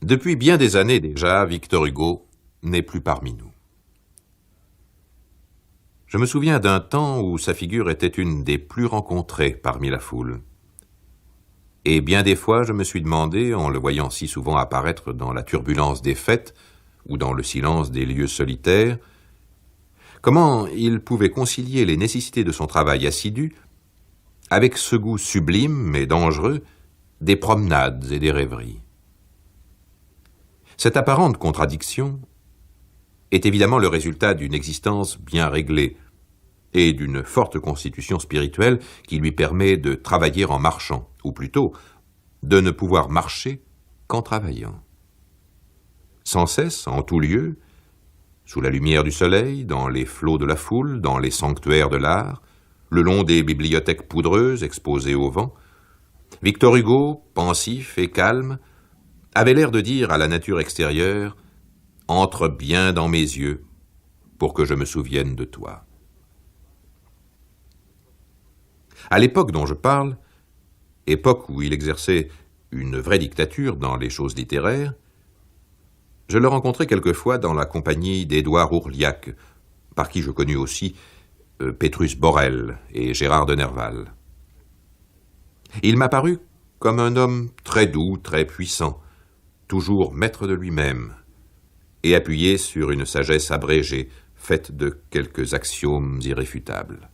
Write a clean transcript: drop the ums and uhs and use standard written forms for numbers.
Depuis bien des années déjà, Victor Hugo n'est plus parmi nous. Je me souviens d'un temps où sa figure était une des plus rencontrées parmi la foule. Et bien des fois, je me suis demandé, en le voyant si souvent apparaître dans la turbulence des fêtes ou dans le silence des lieux solitaires, comment il pouvait concilier les nécessités de son travail assidu avec ce goût sublime mais dangereux des promenades et des rêveries. Cette apparente contradiction est évidemment le résultat d'une existence bien réglée et d'une forte constitution spirituelle qui lui permet de travailler en marchant, ou plutôt de ne pouvoir marcher qu'en travaillant. Sans cesse, en tout lieu, sous la lumière du soleil, dans les flots de la foule, dans les sanctuaires de l'art, le long des bibliothèques poudreuses exposées au vent, Victor Hugo, pensif et calme, avait l'air de dire à la nature extérieure « Entre bien dans mes yeux pour que je me souvienne de toi ». À l'époque dont je parle, époque où il exerçait une vraie dictature dans les choses littéraires, je le rencontrai quelquefois dans la compagnie d'Édouard Ourliac, par qui je connus aussi Pétrus Borel et Gérard de Nerval. Il m'apparut comme un homme très doux, très puissant, toujours maître de lui-même, et appuyé sur une sagesse abrégée, faite de quelques axiomes irréfutables.